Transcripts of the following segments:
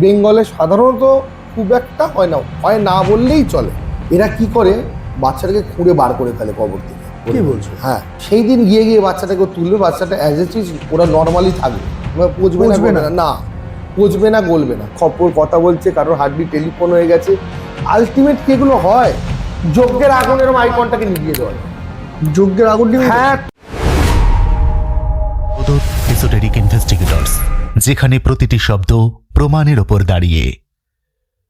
বেঙ্গলে সাধারণত খুব একটা হয় না বললেই চলে। এরা কি করে, বাচ্চাটাকে খুঁড়ে বার করে ফেলে কবর থেকে। কি বলছো? হ্যাঁ, সেই দিন গিয়ে বাচ্চাটাকে তুলবে, বাচ্চাটা অ্যাজ এ চিজ ওরা নর্মালি থাকবে, পচবে না, পচবে না, গলবে না। খপর কথা বলছে, কারোর হার্টবি টেলিফোন হয়ে গেছে। আলটিমেট কি এগুলো হয়? যজ্ঞের আগুন এরকম আইকনটাকে নিভিয়ে দেওয়া। যজ্ঞের আগুন নিয়ে, হ্যাঁ, এসোটেরিক ইনভেস্টিগেটরস, যেখানে প্রতিটি শব্দ প্রমাণের ওপর দাঁড়িয়ে।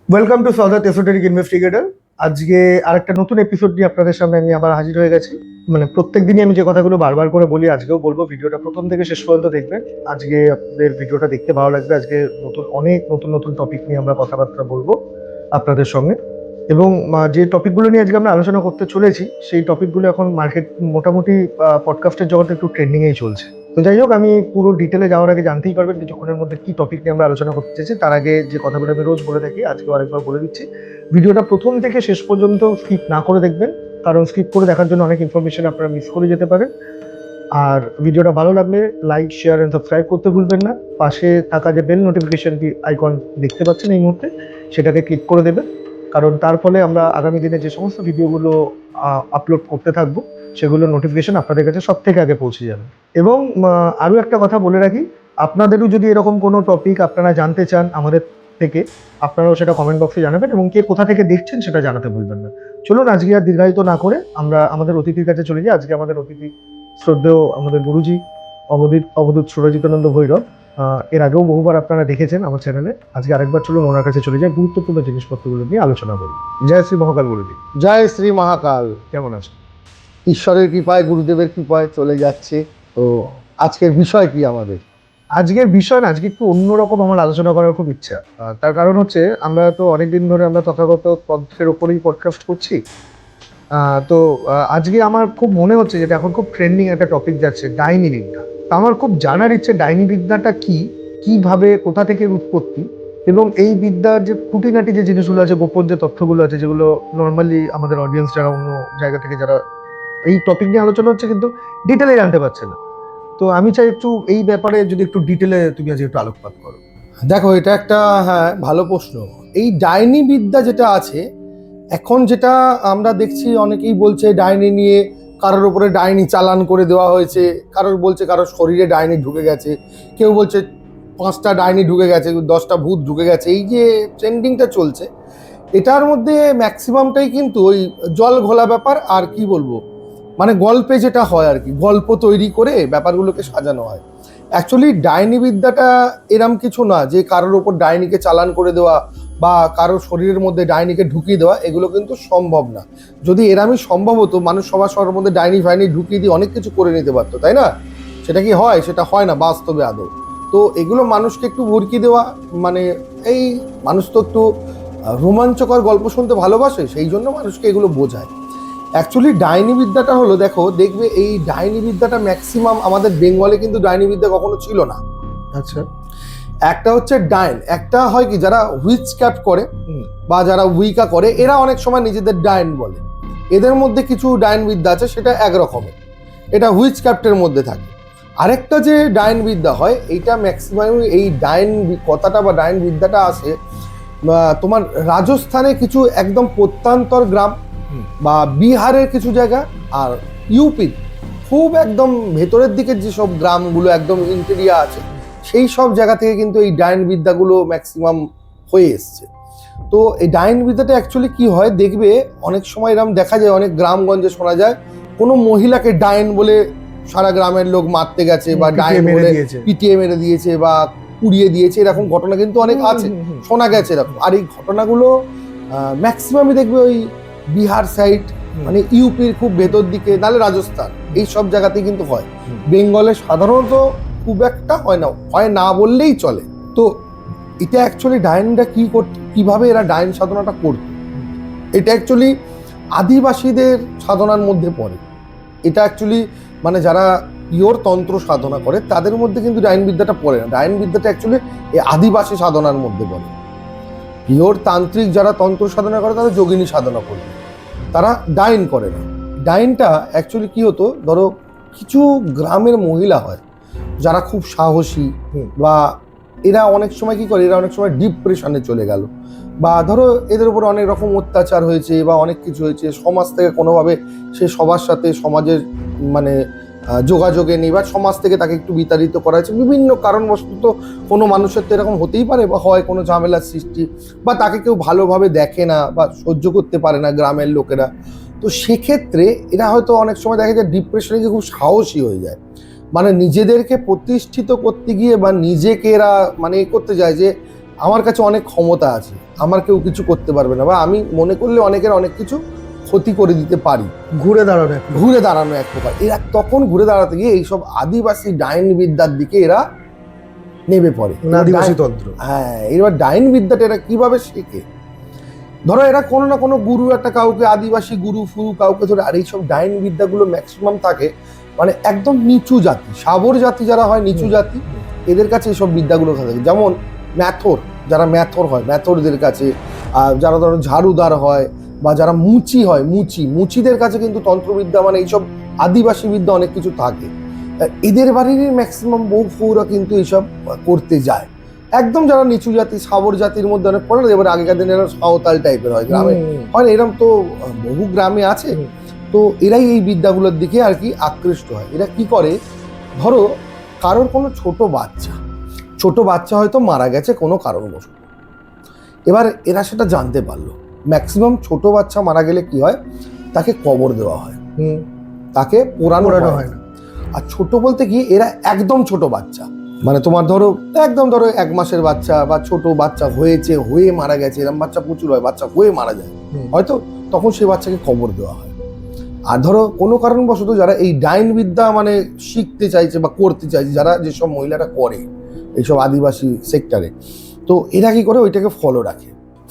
Welcome to Sadat esoteric investigator. আজকে আরেকটা নতুন এপিসোড নিয়ে আপনাদের সামনে আমি আবার হাজির হয়ে গেছি। মানে প্রত্যেক দিনই আমি যে কথাগুলো বারবার করে বলি, আজকেও বলবো। ভিডিওটা প্রথম থেকে শেষ পর্যন্ত দেখবেন। আজকে আপনাদের ভিডিওটা দেখতে ভালো লাগবে। আজকে অনেক নতুন টপিক নিয়ে আমরা কথাবার্তা বলবো আপনাদের সঙ্গে। এবং যে টপিকগুলো নিয়ে আজকে আমরা আলোচনা করতে চলেছি, সেই টপিকগুলো এখন মার্কেট মোটামুটি পডকাস্টের জগতে একটু ট্রেন্ডিংয়েই চলছে। তো যাই হোক, আমি পুরো ডিটেলে যাওয়ার আগে জানতেই পারবেন কিছুক্ষণের মধ্যে কি টপিক নিয়ে আমরা আলোচনা করতে চাইছি। তার আগে যে কথাগুলো আমি রোজ বলে থাকি, আজকেও আরেকবার বলে দিচ্ছি, ভিডিওটা প্রথম থেকে শেষ পর্যন্ত স্কিপ না করে দেখবেন, কারণ স্কিপ করে দেখার জন্য অনেক ইনফরমেশন আপনারা মিস করে যেতে পারেন। আর ভিডিওটা ভালো লাগলে লাইক, শেয়ার এন্ড সাবস্ক্রাইব করতে ভুলবেন না। পাশে থাকা যে বেল নোটিফিকেশন আইকন দেখতে পাচ্ছেন এই মুহূর্তে, সেটাকে ক্লিক করে দেবেন, কারণ তার ফলে আমরা আগামী দিনে যে সমস্ত ভিডিওগুলো আপলোড করতে থাকবো, সেগুলোর নোটিফিকেশন আপনাদের কাছে সব থেকে আগে পৌঁছে যাবে। এবং আরও একটা কথা বলে রাখি, আপনাদেরও যদি এরকম কোনো টপিক আপনারা জানতে চান আমাদের থেকে, আপনারাও সেটা কমেন্ট বক্সে জানাবেন, এবং কে কোথা থেকে দেখছেন সেটা জানাতে ভুলবেন না। চলুন আজকে আর দীর্ঘায়িত না করে আমরা আমাদের অতিথির কাছে চলে যাই। আজকে আমাদের অতিথি শ্রদ্ধেয় আমাদের গুরুজি অবধূত সুরজিতানন্দ ভৈরব। এর আগেও বহুবার আপনারা দেখেছেন আমার চ্যানেলে। আজকে আরেকবার চলুন ওনার কাছে চলে যাই, গুরুত্বপূর্ণ জিনিসপত্রগুলো নিয়ে আলোচনা করি। জয় শ্রী মহাকাল গুরুজি। জয় শ্রী মহাকাল। কেমন আছেন? ঈশ্বরের কৃপায়, গুরুদেবের কৃপায় চলে যাচ্ছে। তো আজকের বিষয় কি আমাদের? আজকের বিষয় না, আজকে একটু অন্যরকম আমার আলোচনা করার খুব ইচ্ছা। তার কারণ হচ্ছে, আমরা তো অনেকদিন ধরে আমরা তথাগত তন্ত্রের ওপরেই পডকাস্ট করছি। তো আজকে আমার খুব মনে হচ্ছে, যেটা এখন খুব ট্রেন্ডিং একটা টপিক যাচ্ছে, ডাইনি বিদ্যা। আমার খুব জানার ইচ্ছে, ডাইনি বিদ্যাটা কি, কিভাবে, কোথা থেকে উৎপত্তি, এবং এই বিদ্যার যে খুঁটিনাটি যে জিনিসগুলো আছে, গোপন যে তথ্যগুলো আছে, যেগুলো নর্মালি আমাদের অডিয়েন্স যারা অন্য জায়গা থেকে যারা এই টপিক নিয়ে আলোচনা হচ্ছে কিন্তু ডিটেলে জানতে পারছে না। তো আমি চাই একটু এই ব্যাপারে যদি একটু ডিটেলে তুমি আজকে একটু আলোকপাত করো। দেখো, এটা একটা ভালো প্রশ্ন। এই ডাইনি বিদ্যা যেটা আছে এখন, যেটা আমরা দেখছি, অনেকেই বলছে ডাইনি নিয়ে কারোর উপরে ডাইনি চালান করে দেওয়া হয়েছে, কারোর বলছে কারোর শরীরে ডাইনি ঢুকে গেছে, কেউ বলছে 5টা ডাইনি ঢুকে গেছে, 10টা ভূত ঢুকে গেছে। এই যে ট্রেন্ডিংটা চলছে, এটার মধ্যে ম্যাক্সিমামটাই কিন্তু ওই জল ঘোলা ব্যাপার। আর কি বলবো, মানে গল্পে যেটা হয় আর কি, গল্প তৈরি করে ব্যাপারগুলোকে সাজানো হয়। অ্যাকচুয়ালি ডাইনি বিদ্যাটা এরম কিছু না যে কারোর ওপর ডাইনিকে চালান করে দেওয়া বা কারোর শরীরের মধ্যে ডাইনিকে ঢুকিয়ে দেওয়া, এগুলো কিন্তু সম্ভব না। যদি এরমই সম্ভব হতো, মানুষ সবার মধ্যে ডাইনি ফাইনি ঢুকিয়ে দিয়ে অনেক কিছু করে নিতে পারতো, তাই না? সেটা কি হয়? সেটা হয় না বাস্তবে আদৌ। তো এগুলো মানুষকে একটু ভরকি দেওয়া, মানে এই মানুষ তো একটু রোমাঞ্চকর গল্প শুনতে ভালোবাসে, সেই জন্য মানুষকে এগুলো বোঝায়। অ্যাকচুয়ালি ডাইনি বিদ্যাটা হলো, দেখবে এই ডাইনি বিদ্যাটা ম্যাক্সিমাম আমাদের বেঙ্গলে কিন্তু ডাইনি বিদ্যা কখনো ছিল না। আচ্ছা। একটা হচ্ছে ডাইন, একটা হয় কি যারা হুইচ ক্যাপ্ট করে বা যারা উইকা করে, এরা অনেক সময় নিজেদের ডাইন বলে। এদের মধ্যে কিছু ডাইন বিদ্যা আছে, সেটা একরকমের, এটা হুইচ ক্যাপ্টের মধ্যে থাকে। আরেকটা যে ডাইন বিদ্যা হয়, এইটা ম্যাক্সিমাম এই ডাইন কথাটা বা ডাইন বিদ্যাটা আসে তোমার রাজস্থানে কিছু একদম প্রত্যন্তর গ্রাম বা বিহারের কিছু জায়গা, আর ইউপির খুব একদম ভেতরের দিকে যেসব গ্রামগুলো একদম ইন্টেরিয়া আছে, সেই সব জায়গা থেকে কিন্তু এই ডাইন বিদ্যাগুলো ম্যাক্সিমাম হয়ে এসছে। তো এই ডাইন বিদ্যাটা অ্যাকচুয়ালি কি হয়, দেখবে অনেক সময় এরকম দেখা যায়, অনেক গ্রামগঞ্জে শোনা যায় কোনো মহিলাকে ডাইন বলে সারা গ্রামের লোক মারতে গেছে, বা ডাইন বলে পিটিয়ে মেরে দিয়েছে বা পুড়িয়ে দিয়েছে, এরকম ঘটনা কিন্তু অনেক আছে, শোনা গেছে এরকম। আর এই ঘটনাগুলো ম্যাক্সিমামই দেখবে ওই বিহার সাইড, মানে ইউপির খুব ভেতর দিকে, নাহলে রাজস্থান, এই সব জায়গাতেই কিন্তু হয়। বেঙ্গলে সাধারণত খুব একটা হয় না বললেই চলে। তো এটা অ্যাকচুয়ালি ডাইনরা কিভাবে এরা ডাইন সাধনাটা করত, এটা অ্যাকচুয়ালি আদিবাসীদের সাধনার মধ্যে পড়ে। এটা অ্যাকচুয়ালি মানে যারা পিওর তন্ত্র সাধনা করে তাদের মধ্যে কিন্তু ডাইন বিদ্যাটা পড়ে না। ডাইন বিদ্যাটা অ্যাকচুয়ালি এই আদিবাসী সাধনার মধ্যে পড়ে। পিওর তান্ত্রিক যারা তন্ত্র সাধনা করে তারা যোগিনী সাধনা করবে, তারা ডাইন করে না। ডাইনটা অ্যাকচুয়ালি কি হতো, ধরো কিছু গ্রামের মহিলা হয় যারা খুব সাহসী বা এরা অনেক সময় কি করে, এরা অনেক সময় ডিপ্রেশনে চলে গেল, বা ধরো এদের উপর অনেক রকম অত্যাচার হয়েছে বা অনেক কিছু হয়েছে, সমাজ থেকে কোনোভাবে সে সবার সাথে সমাজের মানে যোগাযোগে নেই, বা সমাজ থেকে তাকে একটু বিতাড়িত করা হয়েছে বিভিন্ন কারণবশত। তো কোনো মানুষের তো এরকম হতেই পারে, বা হয় কোনো ঝামেলার সৃষ্টি, বা তাকে কেউ ভালোভাবে দেখে না বা সহ্য করতে পারে না গ্রামের লোকেরা। তো সেক্ষেত্রে এরা হয়তো অনেক সময় দেখা যায় ডিপ্রেশনে গিয়ে খুব সাহসী হয়ে যায়, মানে নিজেদেরকে প্রতিষ্ঠিত করতে গিয়ে বা নিজেকে এরা মানে করতে যায় যে আমার কাছে অনেক ক্ষমতা আছে, আমার কেউ কিছু করতে পারবে না, বা আমি মনে করলে অনেকের অনেক কিছু ক্ষতি করে দিতে পারি। ঘুরে দাঁড়ানো ঘুরে দাঁড়ানো এক প্রকার। এরা তখন ঘুরে দাঁড়াতে গিয়ে এইসব আদিবাসী ডাইন বিদ্যার দিকে এরা নেমে পড়ে। আদিবাসী তন্ত্র। হ্যাঁ, এবার ডাইন বিদ্যাটা এরা কিভাবে শেখে, ধরো এরা কোনো না কোনো গুরু, একটা কাউকে আদিবাসী গুরু ফুরু কাউকে ধরে। আর এইসব ডাইন বিদ্যাগুলো ম্যাক্সিমাম থাকে মানে একদম নিচু জাতি, সাবর জাতি যারা হয়, নিচু জাতি, এদের কাছে এইসব বিদ্যাগুলো থাকে। যেমন ম্যাথর, যারা ম্যাথর হয় ম্যাথরদের কাছে, যারা ধরো ঝাড়ুদার হয়, বা যারা মুচি হয় মুচিদের কাছে কিন্তু তন্ত্রবিদ্যা মানে এইসব আদিবাসী বিদ্যা অনেক কিছু থাকে। এদের বাড়িরই ম্যাক্সিমাম বউ ফৌরা কিন্তু এইসব করতে যায়। একদম যারা নিচু জাতি সাবর জাতির মধ্যে অনেক পড়ে, এবার আগেকার দিনে এরা সাঁওতাল টাইপের হয়, গ্রামে হয় না, এরকম তো বহু গ্রামে আছে। তো এরাই এই বিদ্যাগুলোর দিকে আর কি আকৃষ্ট হয়। এরা কি করে, ধরো কারোর কোনো ছোট বাচ্চা হয়তো মারা গেছে কোনো কারণবশত, এবার এরা সেটা জানতে পারলো। ম্যাক্সিমাম ছোট বাচ্চা মারা গেলে কি হয়, তাকে কবর দেওয়া হয়, তাকে পোড়ানো হয় না। আর ছোট বলতে কি, এরা একদম ছোট বাচ্চা, মানে তোমার ধরো একদম ধরো 1 মাসের বাচ্চা বা ছোট বাচ্চা হয়ে মারা গেছে, এরকম বাচ্চা প্রচুর হয়, বাচ্চা হয়ে মারা যায় হয়তো, তখন সেই বাচ্চাকে কবর দেওয়া হয়। আর ধরো কোনো কারণবশত যারা এই ডাইন বিদ্যা মানে শিখতে চাইছে বা করতে চাইছে, যারা যেসব মহিলারা করে এইসব আদিবাসী সেক্টরে, তো এরা কি করে ওইটাকে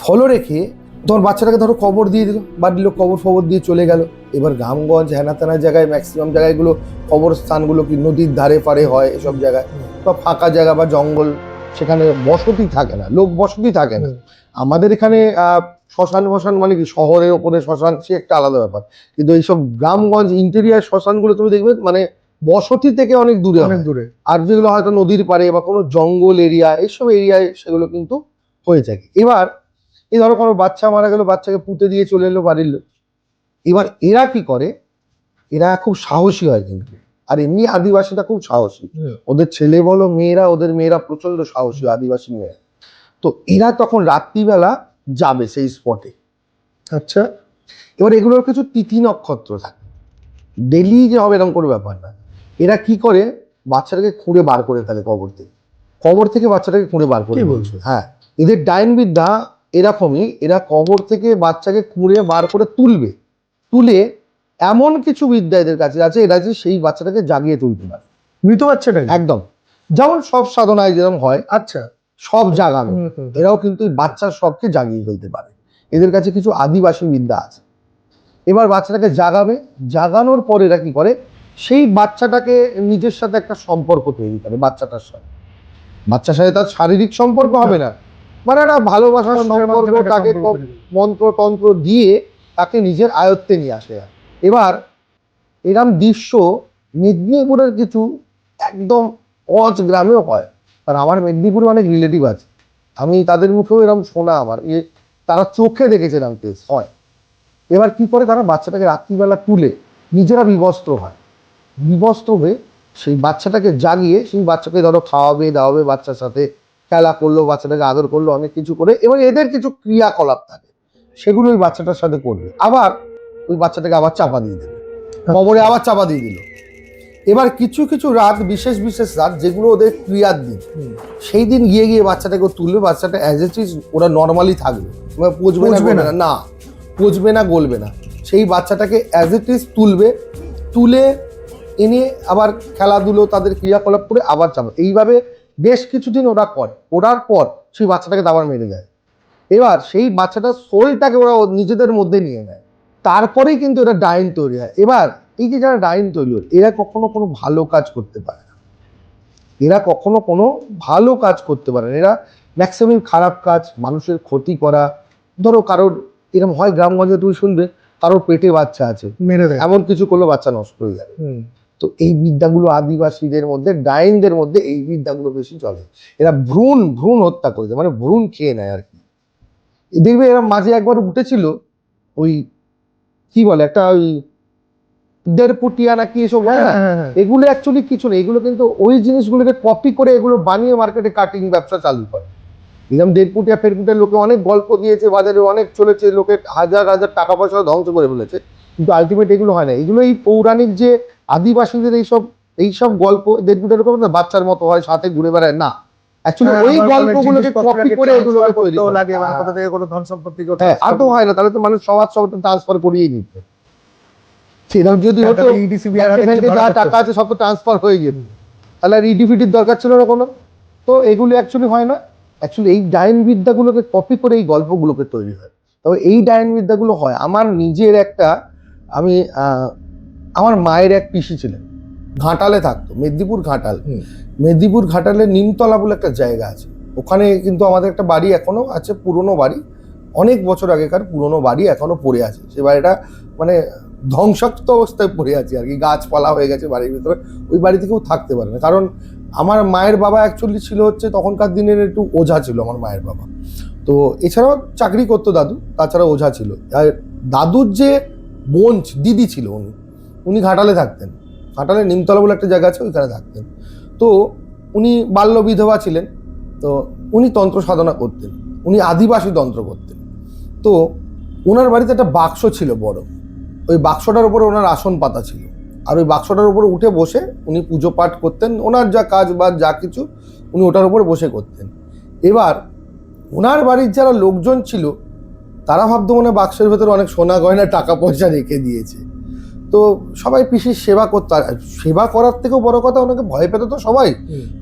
ফলো রেখে তোমার বাচ্চাটাকে ধরো কবর দিয়ে দিল, বাড়ির লোক কবর দিয়ে চলে গেল। এবার গ্রামগঞ্জ হেনাতেনা জায়গায় ম্যাক্সিমাম জায়গাগুলো কবরস্থানগুলো কি নদীর ধারে পারে হয়, এসব জায়গায় বা ফাঁকা জায়গা বা জঙ্গল, সেখানে বসতি থাকে না, লোক বসতি থাকে না। আমাদের এখানে শ্মশান মানে কি শহরের ওপরে শ্মশান, সে একটা আলাদা ব্যাপার, কিন্তু এইসব গ্রামগঞ্জ ইন্টেরিয়ার শ্মশানগুলো তুমি দেখবে মানে বসতি থেকে অনেক দূরে, আর যেগুলো হয়তো নদীর পাড়ে বা কোনো জঙ্গল এরিয়া, এইসব এরিয়ায় সেগুলো কিন্তু হয়ে থাকে। এবার এই ধরো কোনো বাচ্চা মারা গেল, বাচ্চাকে পুঁতে দিয়ে চলে এলো বাড়ির লোক। এবার এরা কি করে, এরা খুব সাহসী হয় কিন্তু, আর এমনি আদিবাসীরা খুব সাহসী, ওদের ছেলে বলো মেয়েরা, ওদের মেয়েরা প্রচন্ড সাহসী আদিবাসী মেয়েরা। তো এরা তখন রাত্রিবেলা যাবে সেই স্পটে। আচ্ছা, এবার এগুলোর কিছু তিথি নক্ষত্র থাকে, ডেলি যে হবে এরকম কোনো ব্যাপার না। এরা কি করে, বাচ্চাটাকে খুঁড়ে বার করে ফেলে কবর থেকে বাচ্চাটাকে খুঁড়ে বার করে। হ্যাঁ, এদের ডাইন বিদ্যা এরকমই, এরা কবর থেকে বাচ্চাকে খুঁড়ে বার করে তুলে এমন কিছু বিদ্যা এদের কাছে আছে, এরা যে সেই বাচ্চাটাকে জাগিয়ে তুলতে পারে, মৃত বাচ্চাটা একদম যেমন সব সাধনায় যেরকম হয়। আচ্ছা, সব জাগানো, এরাও কিন্তু বাচ্চার সবকে জাগিয়ে ফেলতে পারে। এদের কাছে কিছু আদিবাসী বিদ্যা আছে। এবার বাচ্চাটাকে জাগানোর পরে এরা কি করে, সেই বাচ্চাটাকে নিজের সাথে একটা সম্পর্ক তৈরি করে, বাচ্চার সাথে তার শারীরিক সম্পর্ক হবে না, মানে একটা ভালোবাসার সম্পর্ক, তাকে মন্ত্রতন্ত্র দিয়ে তাকে নিজের আয়ত্তে নিয়ে আসে। এবার এরম দৃশ্য মেদিনীপুরের কিছু একদম অজ গ্রামেও হয়, আর আমার মেদিনীপুরে অনেক রিলেটিভ আছে, আমি তাদের মুখেও এরকম শোনা আমার, তারা চোখে দেখেছে এরম কেস হয়। এবার কি করে, তারা বাচ্চাটাকে রাত্রিবেলা তুলে নিজেরা বিবস্ত্র হয়ে সেই বাচ্চাটাকে জাগিয়ে, সেই বাচ্চাকে ধরো খাওয়াবে দাওয়াবে, বাচ্চার সাথে খেলা করলো, বাচ্চাটাকে আদর করলো, অনেক কিছু করে। এবার এদের কিছু ক্রিয়াকলাপ থাকে, সেগুলো ওই বাচ্চাটার সাথে করবে। আবার ওই বাচ্চাটাকে আবার চাপা দিয়ে দেবে, কবরে আবার চাপা দিয়ে দিল। এবার কিছু রাত, বিশেষ রাত যেগুলো ওদের ক্রিয়ার দিন, সেই দিন গিয়ে বাচ্চাটাকে তুলবে, বাচ্চাটা অ্যাজ এ ইজ ওরা নর্মালি থাকবে, পচবে না গলবে না, সেই বাচ্চাটাকে অ্যাজ ইট ইজ তুলে এনে আবার খেলাধুলো, তাদের ক্রিয়াকলাপ করে আবার চাপা। এইভাবে বেশ কিছুদিন ওরা করে, করার পর সেই বাচ্চাটাকে আবার মেরে দেয়। এবার সেই বাচ্চাটার সোলটাকে ওরা নিজেদের মধ্যে নিয়ে নেয়, তারপরেই কিন্তু এটা ডাইন তৈরি হয়। এবার এই যে যারা ডাইন তৈরি হয়, এরা কখনো কোনো ভালো কাজ করতে পারে না, এরা ম্যাক্সিমাম খারাপ কাজ, মানুষের ক্ষতি করা। ধরো কারোর এরকম হয় গ্রামগঞ্জে, তুমি শুনবে কারোর পেটে বাচ্চা আছে, মেরে দেয়, এমন কিছু করলে বাচ্চা নষ্ট হয়ে যাবে। তো এই বিদ্যাগুলো আদিবাসীদের মধ্যে, ডাইনদের মধ্যে এই বিদ্যাগুলো বেশি চলে। এরা ভ্রূণ ভ্রূণ হত্যা করে দেয়, মানে ভ্রূণ খেয়ে নেয় আর কি। দেখবে এরা মাঝে একবার উঠেছিল ওই কি বলে একটা ওই দেড়পুটিয়া নাকি এসব হয় না, এগুলো অ্যাকচুয়ালি কিছু না, এগুলো কিন্তু ওই জিনিসগুলোকে কপি করে এগুলো বানিয়ে মার্কেটে কাটিং ব্যবসা চালু করে। একদম দেড়পুটিয়া ফেরপুটিয়া লোকে অনেক গল্প দিয়েছে, বাজারে অনেক চলেছে, লোকে হাজার হাজার টাকা পয়সা ধ্বংস করে ফেলেছে, কিন্তু আলটিমেট এগুলো হয় না। এগুলো এই পৌরাণিক যে আদিবাসীদের এইসব গল্প দেড়পুটিয়া এরকম না বাচ্চার মতো হয়, সাথে ঘুরে বেড়ায় না, অ্যাকচুয়ালি ওই গল্পগুলোকে কপি করে এগুলোকে তৈরি লাগে, মানে কোথা থেকে কোনো ধন সম্পত্তি হ্যাঁ আর তো হয় না, তাহলে তো মানুষ সমাজ সব ট্রান্সফার করিয়ে নিত। সেরকম যদি হতো যা টাকা আছে সব তো ট্রান্সফার হয়ে যেত, তাহলে আর ইডিফিটির দরকার ছিল না কোনো। তো এগুলো অ্যাকচুয়ালি হয় না, অ্যাকচুয়ালি এই ডাইন বিদ্যাগুলোকে কপি করে এই গল্পগুলোকে তৈরি হয়। তবে এই ডাইন বিদ্যাগুলো হয় আমার নিজের একটা, আমি আমার মায়ের এক পিসি ছিলেন, ঘাটালে থাকতো, মেদিনীপুর ঘাটাল। মেদিনীপুর ঘাটালে নিমতলা বলে একটা জায়গা আছে, ওখানে কিন্তু আমাদের একটা বাড়ি এখনো আছে, পুরনো বাড়ি, অনেক বছর আগেকার পুরনো বাড়ি এখনো পড়ে আছে। সে বাড়িটা মানে ধ্বংসাত্ম অবস্থায় পড়ে আছে আর কি, গাছপালা হয়ে গেছে বাড়ির ভিতরে, ওই বাড়িতে কেউ থাকতে পারে না। কারণ আমার মায়ের বাবা অ্যাকচুয়ালি ছিল হচ্ছে তখনকার দিনের একটু ওঝা ছিল আমার মায়ের বাবা, তো এছাড়াও চাকরি করতো দাদু, তাছাড়া ওঝা ছিল। আর দাদুর যে বোন দিদি ছিল উনি ঘাটালে থাকতেন, ঘাটালে নিমতলা বলে একটা জায়গা আছে, ওইখানে থাকতেন। তো উনি বাল্য বিধবা ছিলেন, তো উনি তন্ত্র সাধনা করতেন, উনি আদিবাসী তন্ত্র করতেন। তো ওনার বাড়িতে একটা বাক্স ছিল বড়, ওই বাক্সটার উপরে ওনার আসন পাতা ছিল, আর ওই বাক্সটার উপরে উঠে বসে উনি পুজো পাঠ করতেন, ওনার যা কাজ বা যা কিছু উনি ওটার উপরে বসে করতেন। এবার ওনার বাড়ির যারা লোকজন ছিল তারা ভাবতো মনে বাক্সের ভেতরে অনেক সোনা গয়না টাকা পয়সা রেখে দিয়েছে, তো সবাই পিসির সেবা করতো। আর সেবা করার থেকেও বড় কথা ওনাকে ভয় পেত তো সবাই,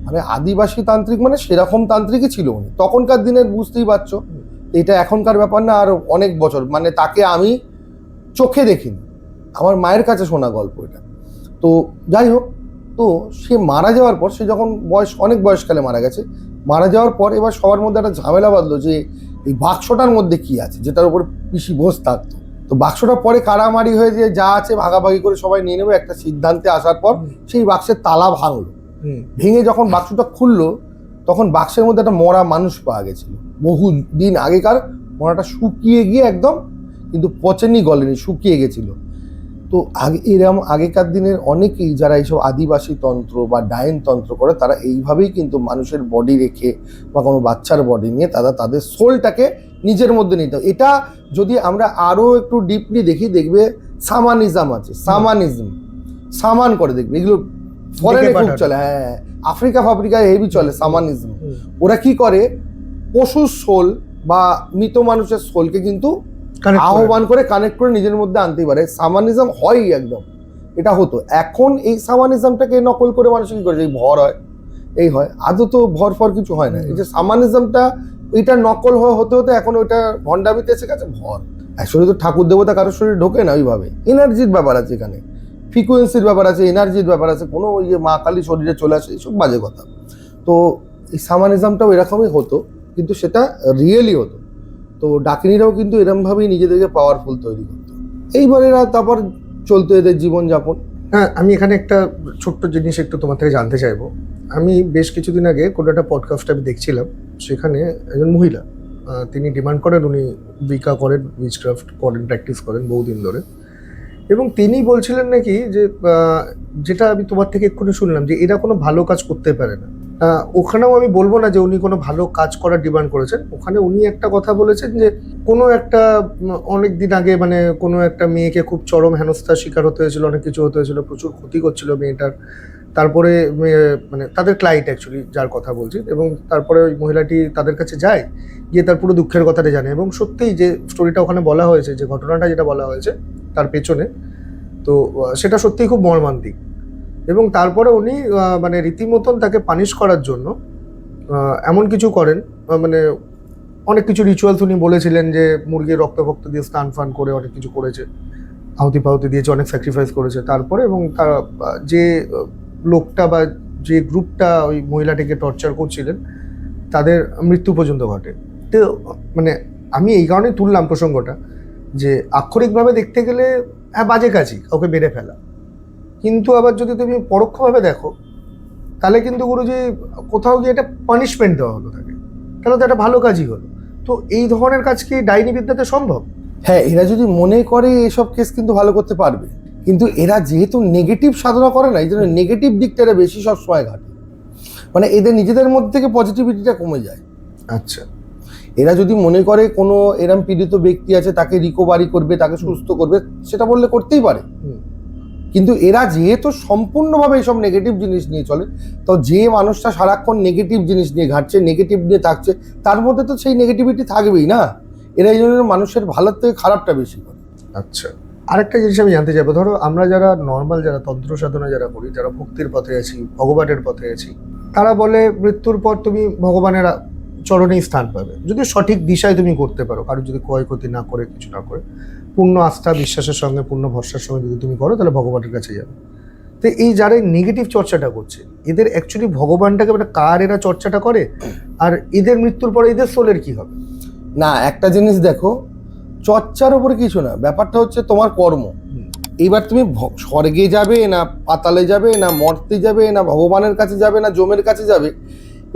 মানে আদিবাসী তান্ত্রিক মানে সেরকম তান্ত্রিকই ছিল উনি তখনকার দিনের, বুঝতেই পারছো এটা এখনকার ব্যাপার না, আর অনেক বছর, মানে তাকে আমি চোখে দেখিনি, আমার মায়ের কাছে শোনা গল্প এটা। তো যাই হোক, তো সে মারা যাওয়ার পর, সে যখন অনেক বয়সকালে মারা গেছে, মারা যাওয়ার পর এবার সবার মধ্যে একটা ঝামেলা বাঁধলো যে এই বাক্সটার মধ্যে কি আছে যেটার উপর পিসি বসে থাকতো। তো বাক্সটা পরে কাড়ামারি হয়ে যে যা আছে ভাগাভাগি করে সবাই নিয়ে নেবে একটা সিদ্ধান্তে আসার পর সেই বাক্সের তালা ভাঙলো। ভেঙে যখন বাক্সটা খুললো তখন বাক্সের মধ্যে একটা মরা মানুষ পাওয়া গেছিল, বহু দিন আগেকার মরাটা, শুকিয়ে গিয়ে একদম, কিন্তু পচেনি গলেনি, শুকিয়ে গেছিল। তো এরকম আগেকার দিনের অনেকেই যারা এইসব আদিবাসী তন্ত্র বা ডাইন তন্ত্র করে তারা এইভাবেই কিন্তু মানুষের বডি রেখে বা কোনো বাচ্চার বডি নিয়ে তারা তাদের সোলটাকে নিজের মধ্যে নিতে। এটা যদি আমরা আরো একটু ডিপলি দেখি, দেখবে সামানিজম আছে, সামান করে দেখবে, এগুলো ফরেনে খুব চলে, হ্যাঁ আফ্রিকা ফাফ্রিকায় হেভি চলে সামানিজম। ওরা কি করে পশুর সোল বা মৃত মানুষের সোলকে কিন্তু আহ্বান করে কানেক্ট করে নিজের মধ্যে আনতেই পারে, সামানিজম হয় একদম, এটা হতো। এখন এই সামানিজমটাকে নকল করে মানুষ কি করে, ভর হয়, এই হয়, আদৌ তো ভর ফর কিছু হয় না। এই যে সামানিজমটা ওইটা নকল হতে হতে এখন ওইটা ভণ্ডামিতে এসে গেছে ভর। অ্যাকচুয়ালি তো ঠাকুর দেবতা কারোর শরীরে ঢোকে না ওইভাবে, এনার্জির ব্যাপার আছে এখানে, ফ্রিকোয়েন্সির ব্যাপার আছে, এনার্জির ব্যাপার আছে, কোনো ওই যে মা কালী শরীরে চলে আসে এইসব বাজে কথা। তো এই সামানিজমটাও এরকমই হতো, কিন্তু সেটা রিয়েলি হতো। তো ডাকিনীরাও কিন্তু এরমভাবেই নিজেদেরকে পাওয়ারফুল তৈরি করতো। এইবারে তারপর চলতো এদের জীবনযাপন। হ্যাঁ, আমি এখানে একটা ছোট্ট জিনিস একটু তোমার থেকে জানতে চাইবো। আমি বেশ কিছুদিন আগে কোনো একটা পডকাস্ট আমি দেখছিলাম, সেখানে একজন মহিলা তিনি ডিমান্ড করেন, উনি উইকা করেন, উইচক্রাফট করেন, প্র্যাকটিস করেন বহুদিন ধরে, এবং তিনি বলছিলেন নাকি যে যেটা আমি তোমার থেকে এক্ষুনি শুনলাম যে এরা কোনো ভালো কাজ করতে পারে না। ওখানেও আমি বলবো না যে উনি কোনো ভালো কাজ করার ডিমান্ড করেছেন, ওখানে উনি একটা কথা বলেছেন যে কোনো একটা অনেক দিন আগে মানে কোনো একটা মেয়েকে খুব চরম হেনস্থার শিকার হতে হয়েছিল, অনেক কিছু হতে হয়েছিল, প্রচুর ক্ষতি করছিল মেয়েটার। তারপরে মানে তাদের ক্লায়েন্ট অ্যাকচুয়ালি যার কথা বলছি, এবং তারপরে ওই মহিলাটি তাদের কাছে যায়, গিয়ে তার পুরো দুঃখের কথাটা জানে, এবং সত্যিই যে স্টোরিটা ওখানে বলা হয়েছে, যে ঘটনাটা যেটা বলা হয়েছে তার পেছনে, তো সেটা সত্যিই খুব মর্মান্তিক। এবং তারপরে উনি মানে রীতিমতন তাকে পানিশ করার জন্য এমন কিছু করেন, মানে অনেক কিছু রিচুয়ালস উনি বলেছিলেন, যে মুরগির রক্ত দিয়ে স্নান ফান করে অনেক কিছু করেছে, আহুতি ফাহুতি দিয়েছে, অনেক স্যাক্রিফাইস করেছে। তারপরে এবং তার যে লোকটা বা যে গ্রুপটা ওই মহিলাটিকে টর্চার করছিলেন তাদের মৃত্যু পর্যন্ত ঘটে। তো মানে আমি এই কারণেই তুললাম প্রসঙ্গটা, যে আক্ষরিকভাবে দেখতে গেলে হ্যাঁ বাজে কাজই কাউকে মেরে ফেলা, কিন্তু আবার যদি তুমি পরোক্ষভাবে দেখো তাহলে কিন্তু গুরুজি কোথাও গিয়ে এটা পানিশমেন্ট দেওয়া হলো তাকে, তাহলে তো একটা ভালো কাজই হলো। তো এই ধরনের কাজ কি ডাইনি বিদ্যাতে সম্ভব? হ্যাঁ, এরা যদি মনে করে এসব কেস কিন্তু ভালো করতে পারবে, কিন্তু এরা যেহেতু নেগেটিভ সাধনা করে না, এই জন্য নেগেটিভ দিকটা এরা বেশি সবসময় ঘাটে। মানে এদের নিজেদের মধ্যে থেকে পজিটিভিটিটা কমে যায়। আচ্ছা, এরা যদি মনে করে কোনো এরম পীড়িত ব্যক্তি আছে, তাকে রিকভারি করবে, তাকে সুস্থ করবে, সেটা বললে করতেই পারে। কিন্তু এরা যেহেতু সম্পূর্ণভাবে এইসব নেগেটিভ জিনিস নিয়ে চলে, তো যে মানুষটা সারাক্ষণ নেগেটিভ জিনিস নিয়ে ঘাটছে, নেগেটিভ নিয়ে থাকছে, তার মধ্যে তো সেই নেগেটিভিটি থাকবেই না। এরা এই জন্য মানুষের ভালোর থেকে খারাপটা বেশি করে। আচ্ছা, আরেকটা জিনিস আমি জানতে চাইবো, ধরো আমরা যারা নর্মাল, যারা তন্ত্র সাধনা যারা করি, যারা মুক্তির পথে আছি, ভগবানের পথে আছি, তারা বলে মৃত্যুর পর তুমি ভগবানের চরণেই স্থান পাবে যদি সঠিক দিশায় তুমি করতে পারো, কারো যদি ক্ষয়ক্ষতি না করে, কিছু না করে, পূর্ণ আস্থা বিশ্বাসের সঙ্গে, পূর্ণ ভরসার সঙ্গে যদি তুমি করো, তাহলে ভগবানের কাছে যাবে। তো এই যারা নেগেটিভ চর্চাটা করছে, এদের অ্যাকচুয়ালি ভগবানটাকে মানে কার এরা চর্চাটা করে, আর এদের মৃত্যুর পরে এদের সোলের কি হবে? না, একটা জিনিস দেখো, চর্চার উপরে কিছু না, ব্যাপারটা হচ্ছে তোমার কর্ম। এইবার তুমি স্বর্গে যাবে না পাতালে যাবে, না মর্তে যাবে, না ভগবানের কাছে যাবে, না যমের কাছে যাবে,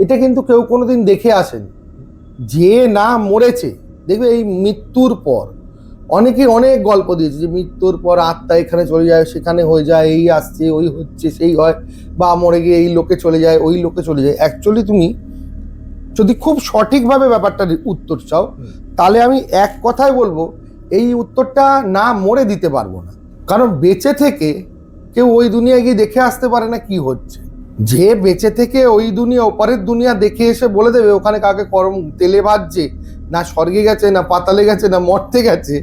এটা কিন্তু কেউ কোনোদিন দেখে আসেনি। যে না মরেছে, দেখবে এই মৃত্যুর পর অনেকে অনেক গল্প দিয়েছে যে মৃত্যুর পর আত্মা এখানে চলে যায়, সেখানে হয়ে যায়, এই আসছে, ওই হচ্ছে, সেই হয়, বা মরে গিয়ে এই লোকে চলে যায়, ওই লোকে চলে যায়। অ্যাকচুয়ালি তুমি যদি খুব সঠিকভাবে ব্যাপারটার উত্তর চাও, তাহলে আমি এক কথায় বলবো, এই উত্তরটা না মরে দিতে পারবো না। কারণ বেঁচে থেকে কেউ ওই দুনিয়ায় গিয়ে দেখে আসতে পারে না কি হচ্ছে। যে বেঁচে থেকে ওই দুনিয়া, ওপারের দুনিয়া দেখে এসে বলে দেবে ওখানে কাকে কর্ম তেলে ভাজছে, না স্বর্গে গেছে, না পাতালে গেছে, না মর্তে গেছে,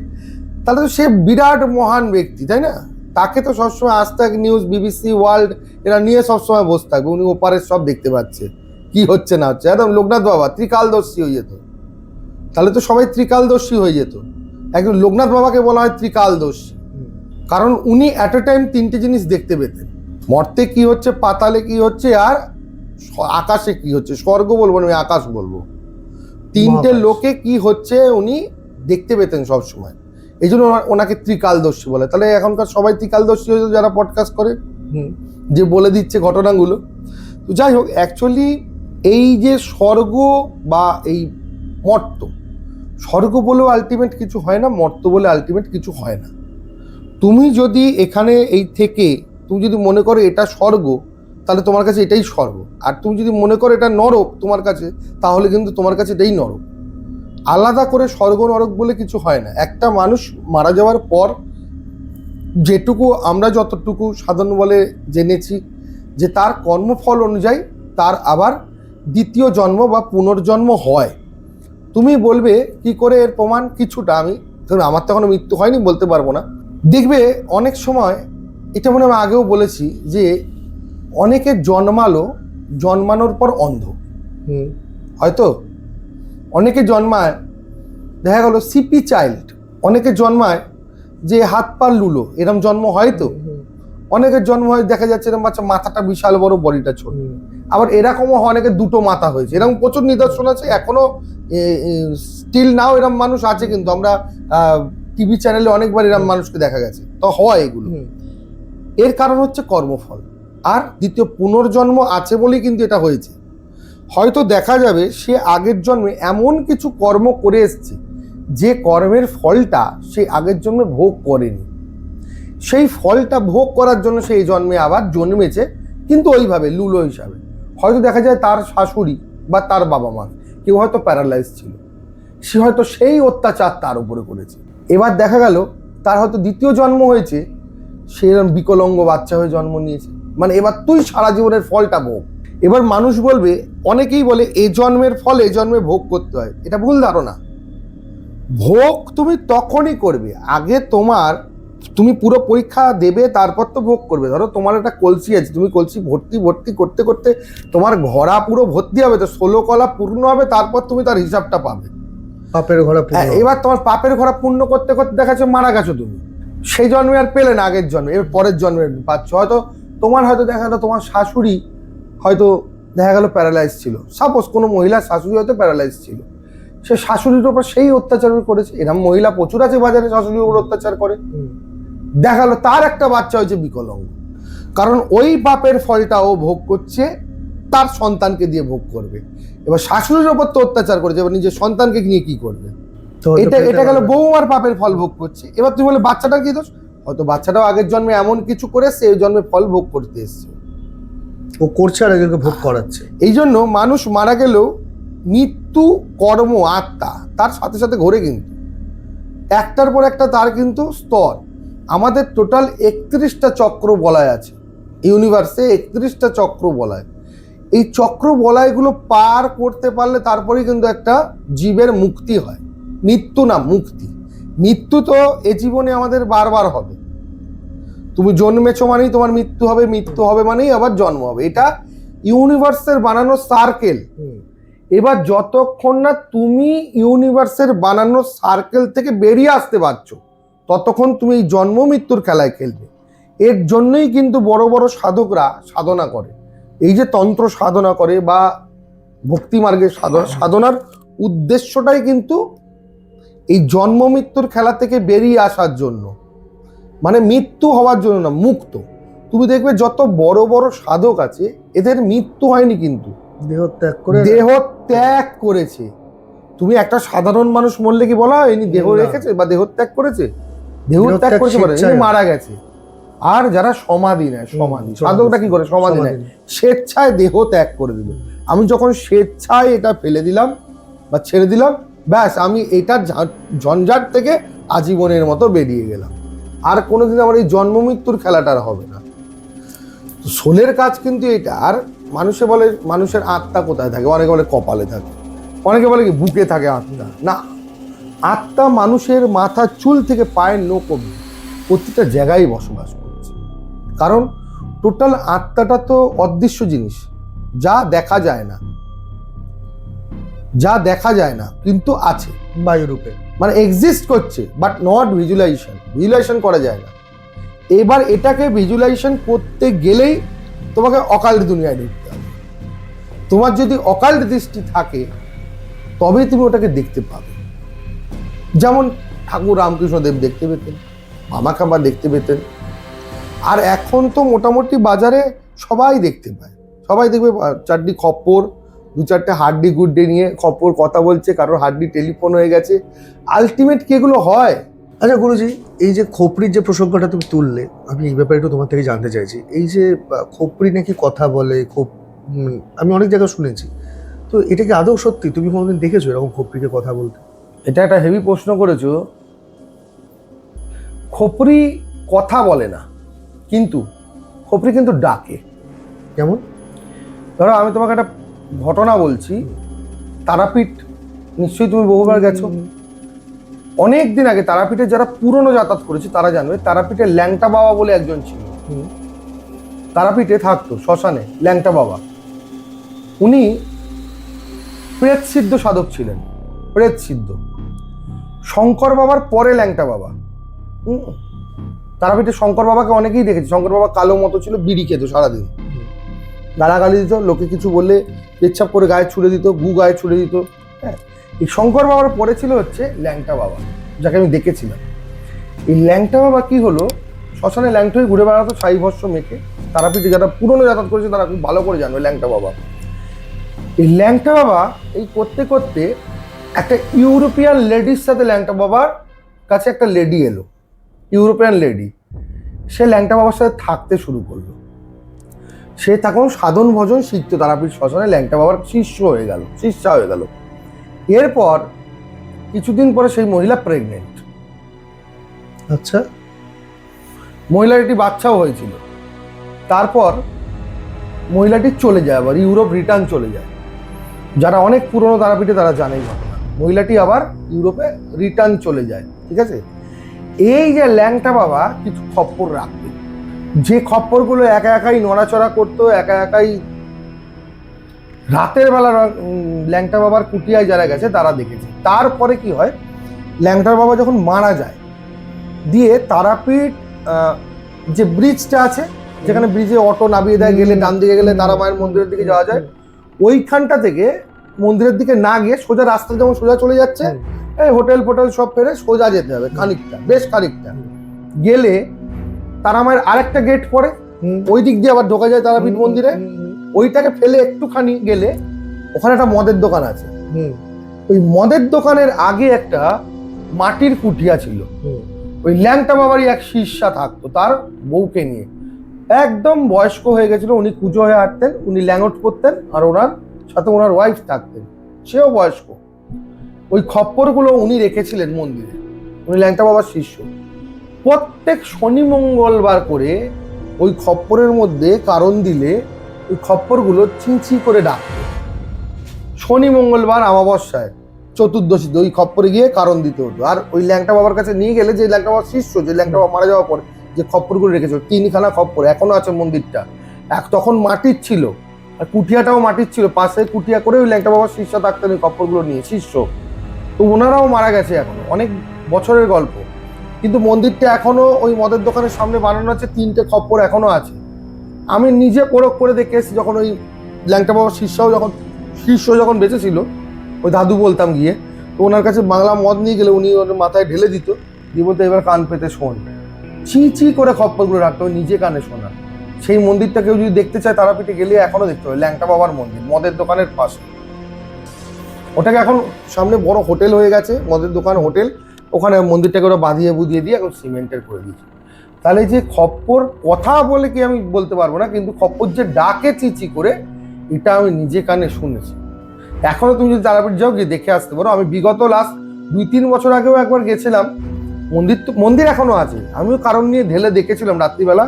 তাহলে তো সে বিরাট মহান ব্যক্তি, তাই না? তাকে তো সবসময় আজ তাক নিউজ, বিবিসি ওয়ার্ল্ড এরা নিয়ে সবসময় বসে থাকবে, উনি ওপারের সব দেখতে পাচ্ছে কি হচ্ছে না হচ্ছে। একদম লোকনাথ বাবা ত্রিকালদর্শী হয়ে যেত, তাহলে তো সবাই ত্রিকালদর্শী হয়ে যেত। একদম লোকনাথ বাবাকে বলা হয় ত্রিকালদর্শী, কারণ উনি অ্যাট এ টাইম তিনটে জিনিস দেখতে পেতেন, মর্তে কি হচ্ছে, পাতালে কি হচ্ছে, আর আকাশে কি হচ্ছে। স্বর্গ বলবো না, আমি আকাশ বলবো। তিনটে মহাকাশ। লোকে কি হচ্ছে উনি দেখতে পেতেন সব সময়, এই জন্য ওনাকে ত্রিকালদর্শী বলে। তাহলে এখনকার সবাই ত্রিকালদর্শী হয়েছে যারা পডকাস্ট করে, যে বলে দিচ্ছে ঘটনাগুলো। তো যাই হোক, অ্যাকচুয়ালি এই যে স্বর্গ বা এই মর্ত, স্বর্গ বলেও আলটিমেট কিছু হয় না, মর্ত বলে আলটিমেট কিছু হয় না। তুমি যদি এখানে এই থেকে তুমি যদি মনে করো এটা স্বর্গ, তাহলে তোমার কাছে এটাই স্বর্গ। আর তুমি যদি মনে করো এটা নরক তোমার কাছে, তাহলে কিন্তু তোমার কাছে এটাই নরক। আলাদা করে স্বর্গ নরক বলে কিছু হয় না। একটা মানুষ মারা যাওয়ার পর যেটুকু আমরা যতটুকু সাধারণ বলে জেনেছি, যে তার কর্মফল অনুযায়ী তার আবার দ্বিতীয় জন্ম বা পুনর্জন্ম হয়। তুমি বলবে কি করে এর প্রমাণ? কিছুটা আমি, ধরুন আমার তো এখনো মৃত্যু হয়নি, বলতে পারবো না। দেখবে অনেক সময়, এটা মনে আমি আগেও বলেছি, যে অনেকে জন্মানোর পর অন্ধ, হয়তো অনেকে জন্মায় দেখা গেল সিপি চাইল্ড, অনেকে জন্মায় যে হাত পা লুলো, এরম জন্ম হয়। তো অনেকের জন্ম হয় দেখা যাচ্ছে এরকম বাচ্চা মাথাটা বিশাল বড়, বডিটা ছোট। আবার এরকমও হয় অনেকে দুটো মাথা হয়েছে, এরকম প্রচুর নিদর্শন আছে এখনো, স্টিল নাও এরকম মানুষ আছে। কিন্তু আমরা টিভি চ্যানেলে অনেকবার এরকম মানুষকে দেখা গেছে। তো হয় এগুলো, এর কারণ হচ্ছে কর্মফল। আর দ্বিতীয় পুনর্জন্ম আছে বলেই কিন্তু এটা হয়েছে। হয়তো দেখা যাবে সে আগের জন্মে এমন কিছু কর্ম করে এসছে, যে কর্মের ফলটা সে আগের জন্মে ভোগ করেনি, সেই ফলটা ভোগ করার জন্য সেই জন্মে আবার জন্মেছে, কিন্তু ওইভাবে লুলো হিসাবে। হয়তো দেখা যায় তার শাশুড়ি বা তার বাবা মা কেউ হয়তো প্যারালাইজ ছিল, সে হয়তো সেই অত্যাচার তার উপরে করেছে। এবার দেখা গেল তার হয়তো দ্বিতীয় জন্ম হয়েছে, সে বিকলাঙ্গ বাচ্চা হয়ে জন্ম নিয়েছে। মানে এবার তুই সারা জীবনের ফলটা ভোগ। এবার মানুষ বলবে, অনেকেই বলে এ জন্মের ফল এ জন্মে ভোগ করতে হয়। এটা ভুল ধারণা। ভোগ তুমি তখনই করবে, আগে তুমি পুরো পরীক্ষা দেবে, তারপর তো ভোগ করবে। ধরো তোমার একটা কলসি আছে, তুমি কলসি ভর্তি করতে করতে তোমার ঘড়া পুরো ভর্তি হবে, তো 16 কলা পূর্ণ হবে, তারপর তুমি তার হিসাবটা পাবে। পাপের ঘোড়া। এবার তোমার পাপের ঘোড়া পূর্ণ করতে করতে দেখা যাচ্ছে মারা গেছো তুমি, সেই জন্মে আর পেলে না, আগের জন্মে, এবার পরের জন্মে পাচ্ছ। হয়তো তোমার দেখা গেলো তোমার শাশুড়ি হয়তো দেখা গেল প্যারালাইজ ছিল, সাপোজ কোনো মহিলার শাশুড়ি হয়তো প্যারালাইজ ছিল, সে শাশুড়ির উপর সেই অত্যাচার করেছে। এরকম মহিলা প্রচুর আছে বাজারে, শাশুড়ির উপর অত্যাচার করে। দেখা গেলো তার একটা বাচ্চা হয়েছে বিকলাঙ্গ। কারণ ওই পাপের ফলটা ও ভোগ করছে, তার সন্তানকে দিয়ে ভোগ করবে। এবার শাশুড়ির ওপর তো অত্যাচার করেছে, এবার নিজের সন্তানকে নিয়ে কি করবে? তো এটা গেল বৌমার পাপের ফল ভোগ করছে। এবার তুমি বলে বাচ্চাটার কি দোষ? হয়তো বাচ্চাটাও আগের জন্মে এমন কিছু করে সে ওই জন্মে ফল ভোগ করতে এসছে, ও করছে আর একজনকে ভোগ করাচ্ছে। এই জন্য মানুষ মারা গেলেও মৃত্যু কর্ম আত্মা তার সাথে সাথে ঘোরে, কিন্তু একটার পর একটা তার কিন্তু স্তর। আমাদের টোটাল 31টা চক্র বলয় আছে ইউনিভার্সে, 31টা চক্র বলয়। এই চক্র বলয়গুলো পার করতে পারলে তারপরেই কিন্তু একটা জীবের মুক্তি হয়। মৃত্যু না, মুক্তি। মৃত্যু তো এ জীবনে আমাদের বারবার হবে। তুমি জন্মেছো মানেই তোমার মৃত্যু হবে, মৃত্যু হবে মানেই আবার জন্ম হবে। এটা ইউনিভার্সের বানানো সার্কেল। এবার যতক্ষণ না তুমি ইউনিভার্সের বানানো সার্কেল থেকে বেরিয়ে আসতে পারছো, ততক্ষণ তুমি এই জন্ম মৃত্যুর খেলায় খেলবে। এর জন্যই কিন্তু বড় বড় সাধকরা সাধনা করে। এই যে তন্ত্র সাধনা করে বা ভক্তি মার্গের সাধনার উদ্দেশ্যটাই কিন্তু এই জন্ম মৃত্যুর খেলা থেকে বেরিয়ে আসার জন্য, মানে মৃত্যু হওয়ার জন্য না, মুক্ত। তুমি দেখবে যত বড় বড় সাধক আছে এদের মৃত্যু হয়নি, কিন্তু দেহ ত্যাগ করেছে। তুমি একটা সাধারণ মানুষ মরলে কি বলা হয় ইনি দেহ রেখেছে বা দেহ ত্যাগ করেছে? দেহ ত্যাগ করেছে বলে ইনি মারা গেছে। আর যারা সমাধি নেয়, সমাধি সাধকরা কি করে? সমাধি নেয়, স্বেচ্ছায় দেহ ত্যাগ করে দিল। আমি যখন স্বেচ্ছায় এটা ফেলে দিলাম বা ছেড়ে দিলাম, ব্যাস আমি এটার ঝঞ্ঝাট থেকে আজীবনের মতো বেরিয়ে গেলাম। আর কোনোদিন আমার এই জন্ম মৃত্যুর খেলাটা হবে না। সোলের কাজ কিন্তু এটা। আর মানুষে বলে মানুষের আত্মা কোথায় থাকে? অনেকে বলে কপালে থাকে, অনেকে বলে কি বুকে থাকে আত্মা। না, আত্মা মানুষের মাথার চুল থেকে পায়ের নখ অবধি প্রতিটা জায়গায় বসবাস করছে। কারণ টোটাল আত্মাটা তো অদৃশ্য জিনিস, যা দেখা যায় না, যা দেখা যায় না কিন্তু আছে বায়ুরূপে, মানে এক্সিস্ট করছে, বাট নট ভিজুয়ালাইজেশন করা যায় না। এবার এটাকে ভিজুয়ালাইজেশন করতে গেলেই তোমাকে অকাল্ট দুনিয়ায় ঢুকতে হবে। তোমার যদি অকাল্ট দৃষ্টি থাকে তবেই তুমি ওটাকে দেখতে পাবে। যেমন ঠাকুর রামকৃষ্ণদেব দেখতে পেতেন, মামাকাবা দেখতে পেতেন। আর এখন তো মোটামুটি বাজারে সবাই দেখতে পায়। সবাই দেখবে চারটি খপ্পর, দু চারটে হাড্ডি গুড্ডি নিয়ে খপ্পর কথা বলছে, কারোর হাড্ডি টেলিফোন হয়ে গেছে। আলটিমেট কি এগুলো হয়? আচ্ছা গুরুজি, এই যে খোপড়ির যে প্রসঙ্গটা তুমি তুললে, আমি এই ব্যাপারে একটু তোমার থেকে জানতে চাইছি। এই যে খোপড়ি নাকি কথা বলে, আমি অনেক জায়গায় শুনেছি, তো এটা কি আদৌ সত্যি? তুমি কোনোদিন দেখেছো এরকম খোপড়িকে কথা বলতে? এটা একটা হেভি প্রশ্ন করেছো। খোপড়ি কথা বলে না, কিন্তু খোপড়ি কিন্তু ডাকে। কেমন? ধরো আমি তোমাকে একটা ঘটনা বলছি। তারাপীঠ নিশ্চয়ই তুমি বহুবার গেছো। অনেক দিন আগে তারাপীঠে যারা পুরনো যাতায়াত করেছে তারা জানবে, তারাপীঠে ল্যাংটা বাবা বলে একজন ছিল। তারাপীঠে থাকতো শ্মশানে ল্যাংটা বাবা। উনি প্রেত সিদ্ধ সাধক ছিলেন, প্রেত সিদ্ধ। শঙ্কর বাবার পরে ল্যাংটা বাবা। তারাপীঠে শঙ্কর বাবাকে অনেকেই দেখেছে। শঙ্কর বাবা কালো মতো ছিল, বিড়ি খেত সারাদিন, গালাগালি দিত, লোকে কিছু বললে পেচ্ছাপ করে গায়ে ছুড়ে দিত, গু গায়ে ছুড়ে দিত। হ্যাঁ, এই শঙ্কর বাবার পরে ছিল হচ্ছে ল্যাংটা বাবা, যাকে আমি দেখেছিলাম। এই ল্যাংটা বাবা কি হলো, শ্মশানে ল্যাংটা হয়ে ঘুরে বেড়াতো ছাই ভস্য মেখে। তারাপীঠে যারা পুরনো যাতায়াত করেছে তারা খুব ভালো করে জানবে ল্যাংটা বাবা। এই ল্যাংটা বাবা এই করতে করতে একটা ইউরোপিয়ান লেডির সাথে ল্যাংটা বাবার কাছে একটা লেডি এলো, ইউরোপিয়ান লেডি। সে ল্যাংটা বাবার সাথে থাকতে শুরু করলো। সে তখন সাধন ভজন শিখতো তারাপীঠ শ্মশানে, ল্যাংটা বাবার শিষ্যা হয়ে গেল। এরপর কিছুদিন পরে সেই মহিলা প্রেগনেন্ট। আচ্ছা, মহিলার একটি বাচ্চাও হয়েছিল। তারপর মহিলাটি চলে যায়, আবার ইউরোপ রিটার্ন চলে যায়। যারা অনেক পুরনো তারাপীঠে তারা জানেই ঘটনা। মহিলাটি আবার ইউরোপে রিটার্ন চলে যায়, ঠিক আছে। এই যে ল্যাংটা বাবা কিছু খপ্পর রাখতো, যে খপ্পরগুলো একা একাই নড়াচড়া করতো, একা একাই রাতের বেলা ল্যাংটা বাবার কুটিয়ায় যারা গেছে তারা দেখেছে। তারপরে কি হয়, ল্যাংটার বাবা যখন মারা যায়, দিয়ে তারাপীঠ যে ব্রিজটা আছে, যেখানে ব্রিজে অটো নামিয়ে দেয়, গেলে ডান দিকে গেলে তারা মায়ের মন্দিরের দিকে যাওয়া যায়, ওইখানটা থেকে মন্দিরের দিকে না গিয়ে সোজা রাস্তা যেমন সোজা চলে যাচ্ছে, এই হোটেল ফোটেল সব ফেরে সোজা যেতে হবে খানিকটা, বেশ খানিকটা গেলে তারা মায়ের আরেকটা গেট পড়ে, ওই দিক দিয়ে আবার ঢোকা যায় তারাপীঠ মন্দিরে। ওইটাকে ফেলে একটুখানি গেলে ওখানে একটা মদের দোকান আছে। ওই মদের দোকানের আগে একটা মাটির কুঠিয়া ছিল। ওই ল্যাংটা বাবারই এক শিষ্যা থাকতো তার বউকে নিয়ে, একদম বয়স্ক হয়ে গেছিল, উনি কুঁজো হয়ে হাঁটতেন, উনি ল্যাঙ্গট করতেন, আর ওনার সাথে ওনার ওয়াইফ থাকতেন, সেও বয়স্ক। ওই খপ্পরগুলো উনি রেখেছিলেন মন্দিরে, উনি ল্যাংটা বাবার শিষ্য। প্রত্যেক শনি মঙ্গলবার করে ওই খপ্পরের মধ্যে কারণ দিলে ওই খপ্পরগুলো চিঁচি করে ডাকতো। শনি মঙ্গলবার অমাবস্যায় চতুর্দশীতে ওই খপ্পরে গিয়ে কারণ দিতে হতো। আর ওই ল্যাংটা বাবার কাছে নিয়ে গেলে, যে ল্যাংটা বাবার শিষ্য, যে ল্যাংটা বাবা মারা যাওয়ার পর যে খপ্পরগুলো রেখেছিল, 3খানা খপ্পর এখনো আছে মন্দিরটা। তখন মাটির ছিল, আর কুটিয়াটাও মাটির ছিল, পাশে কুটিয়া করে ওই ল্যাংটা বাবার শিষ্য থাকতেন ওই খপ্পরগুলো নিয়ে, শিষ্য। তো ওনারাও মারা গেছে এখন, অনেক বছরের গল্প। কিন্তু মন্দিরটা এখনো ওই মদের দোকানের সামনে বানানো আছে, 3টে খপ্পর এখনো আছে। আমি নিজে প্রয়োগ করে দেখে এসেছি, যখন ওই ল্যাংটা বাবার শিষ্য যখন বেঁচে ছিল, ওই দাদু বলতাম গিয়ে, তো ওনার কাছে বাংলা মদ নিয়ে গেলে উনি ওর মাথায় ঢেলে দিত, দিয়ে বলতো এবার কান পেতে শোন। চি করে খপ্পরগুলো রাখতো, নিজে কানে শোনা। সেই মন্দিরটা কেউ যদি দেখতে চায় তারাপীঠে গেলে এখনো দেখতে হবে, ল্যাংটা বাবার মন্দির, মদের দোকানের পাশে। ওটাকে এখন সামনে বড় হোটেল হয়ে গেছে, মদের দোকান হোটেল, ওখানে মন্দিরটাকে ওরা বাঁধিয়ে বুঝিয়ে দিয়ে এখন সিমেন্টের করে দিয়েছে। তাহলে যে খপ্পর কথা বলে কি আমি বলতে পারবো না, কিন্তু খপ্পর যে ডাকে চিচি করে, এটা আমি নিজে কানে শুনেছি। এখনো তুমি যদি তারাপীঠ যাও, গিয়ে দেখে আসতে পারো। আমি বিগত লাস্ট 2-3 বছর আগেও একবার গেছিলাম। মন্দির এখনো আছে, আমিও কারণ নিয়ে ঢেলে দেখেছিলাম রাত্রিবেলা,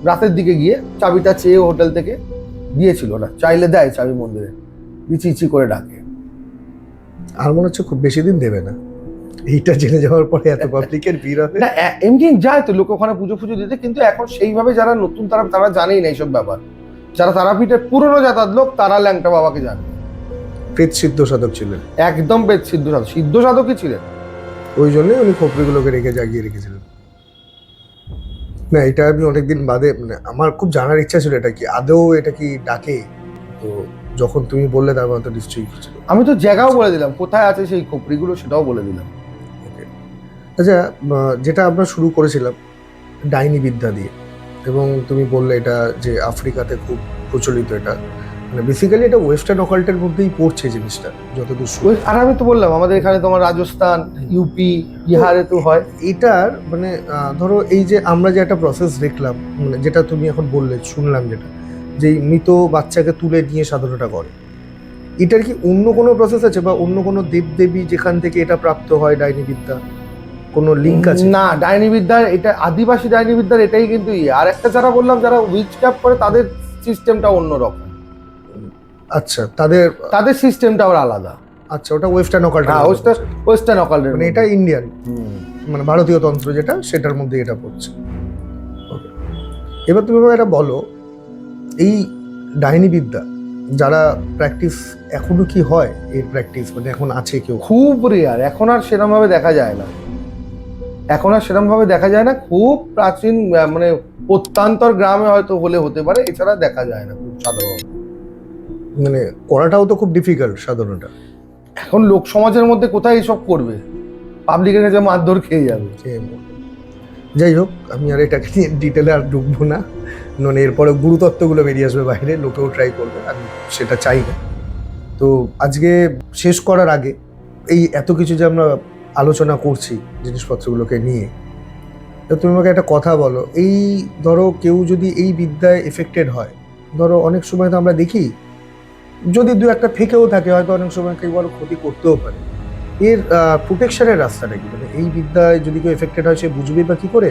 রাতের দিকে গিয়ে চাবিটা চেয়ে হোটেল থেকে দিয়েছিল না, চাইলে দেয় চাবি মন্দিরে, চিচি করে ডাকে। আর মনে হচ্ছে খুব বেশি দিন দেবে না, এইটা জেনে যাওয়ার পরে এত পাবলিকের ভিড় হবে না। এমনি যায় তো লোক ওখানে পুজো দিতে, কিন্তু এখন সেইভাবে যারা নতুন তারা জানেই না এইসব ব্যাপার। যারা তারাপীঠের পুরনো যাতায়াত লোক, তারা ল্যাংটা বাবাকে জানে। পেট সিদ্ধ সাধক ছিলেন, একদম পেট সিদ্ধ সাধকই ছিলেন। ওই জন্যই উনি খপরিগুলোকে রেখে জাগিয়ে রেখেছিলেন। না, এটা আমি অনেকদিন বাদে, মানে আমার খুব জানার ইচ্ছা ছিল এটা কি আদৌ এটা কি ডাকে। তো যখন তুমি বললে তার মানে তো নিশ্চয়ই ছিল। আমি তো জায়গাও বলে দিলাম, কোথায় আছে সেই খপরিগুলো সেটাও বলে দিলাম। আচ্ছা, যেটা আমরা শুরু করেছিলাম ডাইনি বিদ্যা দিয়ে, এবং তুমি বললে এটা যে আফ্রিকাতে খুব প্রচলিত, এটা মানে বেসিক্যালি এটা ওয়েস্টার্ন অকাল্টের মধ্যেই পড়ছে জিনিসটা যতদূর শুনি। আর আমি তো বললাম আমাদের এখানে তোমার রাজস্থান, ইউপি, বিহারে তো হয়। এটার মানে ধরো এই যে আমরা যে একটা প্রসেস দেখলাম, মানে যেটা তুমি এখন বললে, শুনলাম যেটা, যে মৃত বাচ্চাকে তুলে নিয়ে সাধনাটা করে, এটার কি অন্য কোনো প্রসেস আছে বা অন্য কোনো দেবদেবী যেখান থেকে এটা প্রাপ্ত হয় ডাইনি বিদ্যা, কোনো লিঙ্ক আছে? না, ডাইনি বিদ্যার এটা আদিবাসী ডাইনি বিদ্যার এটাই কিন্তু আর একটা যারা বললাম যারা উইচক্রাফট করে, তাদের সিস্টেমটা অন্যরকম। আচ্ছা, তাদের সিস্টেমটা আবার আলাদা। আচ্ছা, ওটা ওয়েস্টার্ন অকাল্ট। হ্যাঁ, ওয়েস্টার্ন অকাল্ট, মানে এটা ইন্ডিয়ান, মানে ভারতীয় তন্ত্র যেটা, সেটার মধ্যে এটা পড়ছে। এবার তুমি এটা বলো, এই ডাইনি বিদ্যা যারা প্র্যাকটিস, এখনো কি হয় এর প্র্যাকটিস, মানে এখন আছে কেউ? খুব রেয়ার, এখন আর সেরকম ভাবে দেখা যায় না। খুব প্রাচীন, মানে প্রত্যন্তর গ্রামে হয়তো হতে পারে, এছাড়া দেখা যায় না খুব সাধারণত। মানে করাটাও তো খুব ডিফিকাল্ট সাধারণটা। এখন লোক সমাজের মধ্যে কোথায় এসব করবে, পাবলিকের কাছে মারধর খেয়ে যাবে। যাই হোক, আমি আর এটাকে নিয়ে ডিটেলে আর ঢুকবো না, মানে এরপরে গুরুতত্ত্বগুলো বেরিয়ে আসবে বাইরে, লোকেও ট্রাই করবে, আমি সেটা চাই না। তো আজকে শেষ করার আগে, এই এত কিছু যে আমরা আলোচনা করছি জিনিসপত্রগুলোকে নিয়ে, তো তুমি আমাকে একটা কথা বলো, এই ধরো কেউ যদি এই বিদ্যায় এফেক্টেড হয়, ধরো অনেক সময় তো আমরা দেখি যদি 2-1 থেকেও থাকে, হয়তো অনেক সময় কেউ আরো ক্ষতি করতেও পারে, এর প্রোটেকশনের রাস্তাটা কি? মানে এই বিদ্যায় যদি কেউ এফেক্টেড হয়, সে বুঝবে বা কি করে,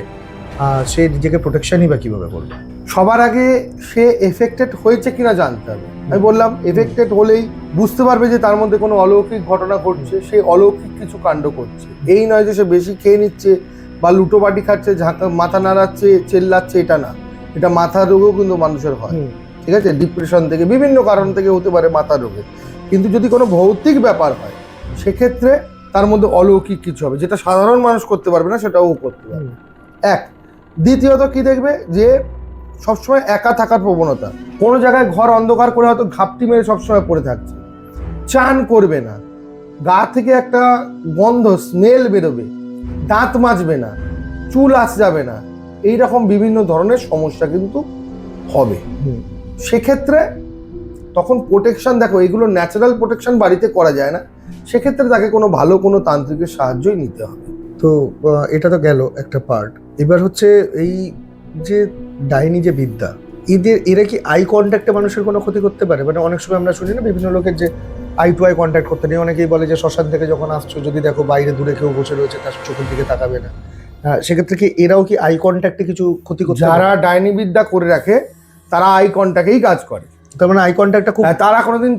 সে নিজেকে প্রোটেকশনই বা কিভাবে করবে? সবার আগে সে এফেক্টেড হয়েছে কিনা জানতে হবে। আমি বললাম এফেক্টেড হলেই বুঝতে পারবে যে তার মধ্যে কোনো অলৌকিক ঘটনা ঘটছে, সে অলৌকিক কিছু কাণ্ড করছে। এই নয় যে সে বেশি খেয়ে নিচ্ছে বা লুটোবাটি খাচ্ছে, মাথা নাড়াচ্ছে, চেল্লাচ্ছে, এটা না। এটা মাথা রোগও কিন্তু মানুষের হয়, ঠিক আছে? ডিপ্রেশন থেকে, বিভিন্ন কারণ থেকে হতে পারে মাথা রোগে। কিন্তু যদি কোনো ভৌতিক ব্যাপার হয়, সেক্ষেত্রে তার মধ্যে অলৌকিক কিছু হবে, যেটা সাধারণ মানুষ করতে পারবে না, সেটাও করতে পারবে। এক। দ্বিতীয়ত কি দেখবে, যে সবসময় একা থাকার প্রবণতা, কোনো জায়গায় ঘর অন্ধকার করে হয়তো ঘাপটি মেরে সবসময় পড়ে থাকছে, চান করবে না, গা থেকে একটা গন্ধ স্মেল বেরোবে, দাঁত মাজবে না, চুল আস যাবে না, এইরকম বিভিন্ন ধরনের সমস্যা কিন্তু হবে। হুম। সেক্ষেত্রে তখন প্রোটেকশন, দেখো এগুলো ন্যাচারাল প্রোটেকশন বাড়িতে করা যায় না, সেক্ষেত্রে তাকে কোনো ভালো কোনো তান্ত্রিকের সাহায্যই নিতে হবে। তো এটা তো গেল একটা পার্ট। এবার হচ্ছে এই যে ডাইনি যে বিদ্যা, এরা কি আই কন্ট্যাক্টে মানুষের কোনো ক্ষতি করতে পারে? মানে অনেক সময় আমরা শুনি না বিভিন্ন লোকের যে আই টু আই কন্ট্যাক্ট করতে নেই, অনেকেই বলে যে শ্মশান থেকে যখন আসছো যদি দেখো বাইরে দূরে কেউ বসে রয়েছে তার চোখের দিকে তাকাবে না। সেক্ষেত্রে কি এরাও কি আই কন্ট্যাক্টে কিছু ক্ষতি করতে যারা পারে? ডাইনি বিদ্যা করে রাখে তারা আই কন্ট্যাক্টেই কাজ করে। তার মানে আই কন্ট্যাক্টটা খুব তারা কোনোদিন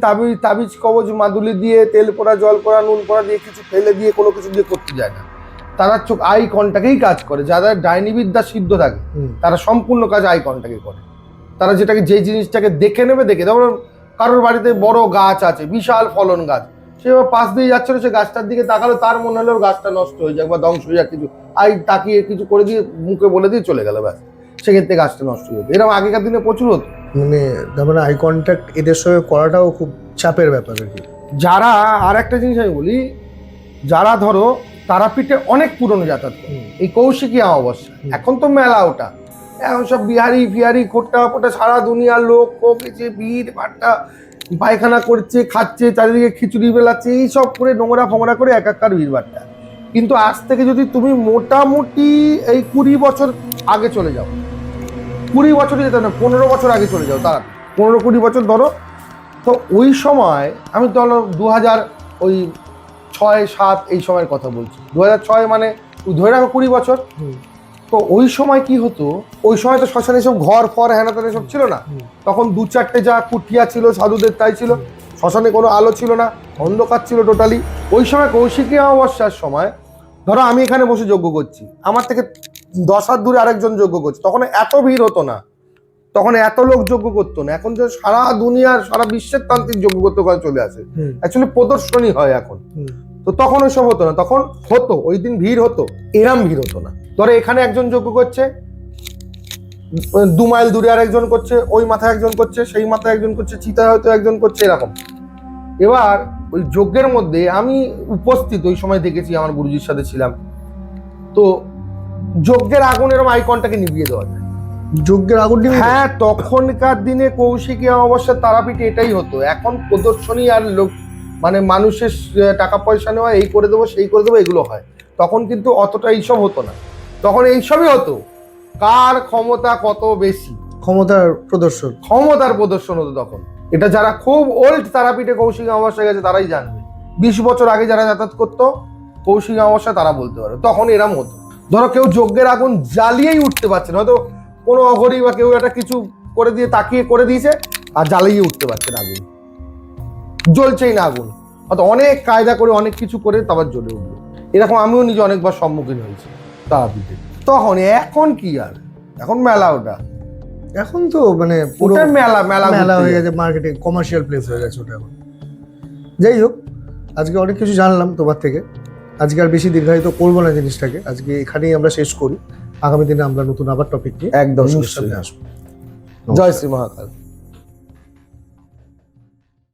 তাবিজ কবজ মাদুলি দিয়ে, তেল পোড়া, জল পোড়া, নুন পোড়া দিয়ে, কিছু ফেলে দিয়ে, কোনো কিছু দিয়ে করতে যায় না। তারা চোখ আই কন্ট্যাক্টেই কাজ করে। যারা ডাইনি বিদ্যা সিদ্ধ থাকে তারা সম্পূর্ণ কাজ আই কন্ট্যাক্টে করে। তারা যেটাকে, যে জিনিসটাকে দেখে নেবে, দেখে, যেমন কারোর বাড়িতে বড় গাছ আছে, বিশাল ফলন গাছ, সে পাশ দিয়ে যাচ্ছিল, সে গাছটার দিকে তাকালো, তার মনে হলো গাছটা নষ্ট হয়ে যাক বা ধ্বংস হয়ে যাক, কিছু আই তাকিয়ে কিছু করে দিয়ে মুখে বলে দিয়ে চলে গেল, ব্যাস, সেক্ষেত্রে গাছটা নষ্ট হয়ে যেত। এরকম আগেকার দিনে প্রচুর হতো। মানে তার মানে আই কন্ট্যাক্ট এদের সঙ্গে করাটাও খুব চাপের ব্যাপার আর কি। যারা, আর একটা জিনিস আমি বলি, যারা ধরো তারাপীঠে অনেক পুরনো যাতায়াত করে, এই কৌশিকী অমাবস্যা, এখন তো মেলা ওটা, এখন সব বিহারি ফিহারি খোট্টা ফোটা সারা দুনিয়ার লোক এসে ভিড় ভাট্টা, পায়খানা করছে, খাচ্ছে, চারিদিকে খিচুড়ি বেলাচ্ছে, এইসব করে নোংরা ফোংরা করে একাকার ভিড় ভাট্টা। কিন্তু আজ থেকে যদি তুমি মোটামুটি এই 20 বছর আগে চলে যাও, 20 বছরে যেতে না, 15 বছর আগে চলে যাও, তার 15-20 বছর ধরো, তো ওই সময়, আমি ধরো 2006-7 এই সময়ের কথা বলছি, 2006 মানে ধরে রাখো 20 বছর। তো ওই সময় কি হতো, ওই সময় তো শ্মশানে সব ঘর ফর হ্যানা ত্যানা সব ছিল না, তখন 2-4টে যা কুঠিয়া ছিল সাধুদের, তাই ছিল, শ্মশানে কোনো আলো ছিল না, অন্ধকার ছিল টোটালি। ওই সময় কৌশিকী অমাবস্যার সময়, ধরো আমি এখানে বসে যজ্ঞ করছি, আমার থেকে 10 হাত দূরে আরেকজন যজ্ঞ করছে, তখন এত ভিড় হতো না, তখন এত লোক যজ্ঞ করতো না। এখন যে সারা দুনিয়ার, সারা বিশ্বের তান্ত্রিক যজ্ঞ করতে চলে আসে, অ্যাকচুয়ালি প্রদর্শনী হয় এখন, তো তখন ওইসব হতো না। তখন হতো, ওই দিন ভিড় হতো, এরম ভিড় হতো না। ধরো এখানে একজন যজ্ঞ করছে, 2 মাইল দূরে আরেকজন করছে, ওই মাথায় একজন করছে, সেই মাথায় একজন করছে, চিতায় হয়তো একজন করছে, এরকম। এবার ওই যজ্ঞের মধ্যে আমি উপস্থিত, ওই সময় দেখেছি, আমার গুরুজির সাথে ছিলাম, তো যজ্ঞের আগুন এরকম আই কন্ট্যাক্টে নিভিয়ে দেওয়া যায়। যজ্ঞের আগুন? হ্যাঁ, তখনকার দিনে কৌশিকী অমাবস্যা তারাপীঠে এটাই হতো। এখন প্রদর্শনী আর লোক, মানে মানুষের টাকা পয়সা নেওয়া, এই করে দেবো সেই করে দেবো, এগুলো হয়। তখন কিন্তু অতটা এইসব হতো না, তখন এইসবই হতো, কার ক্ষমতা কত বেশি, ক্ষমতার প্রদর্শন হতো তখন। এটা যারা খুব ওল্ড তারাপীঠে কৌশিকী অমাবস্যা গেছে তারাই জানবে। 20 বছর আগে যারা যাতায়াত করতো কৌশিকী অমাবস্যা, তারা বলতে পারে তখন এরম হতো। ধরো কেউ যজ্ঞের আগুন জ্বালিয়েই উঠতে পারছে না, হয়তো কোনো অঘরি বা কেউ একটা কিছু করে দিয়ে তাকিয়ে করে দিয়েছে, আর জ্বালিয়ে উঠতে পারছে না, আগুন জ্বলছেই না আগুন, হয়তো অনেক কায়দা করে অনেক কিছু করে তারপর জ্বলে উঠবে। এরকম আমিও নিজে অনেকবার সম্মুখীন হয়েছি তারাপীঠে। তখন, এখন কি আর, এখন মেলা ওটা, এখন তো মানে পুরো মেলা মেলা মেলা হয়ে গেছে, মার্কেটিং কমার্শিয়াল প্লেস হয়ে গেছে ওটা এখন। যাই হোক, আজকে অনেক কিছু জানলাম তোমার থেকে। আজকে আর বেশি দীর্ঘায়িত করবো না জিনিসটাকে, আজকে এখানেই আমরা শেষ করি। আগামী দিনে আমরা নতুন আবার টপিক নিয়ে একদম সামনে আসবো। জয় শ্রী মহাকাল।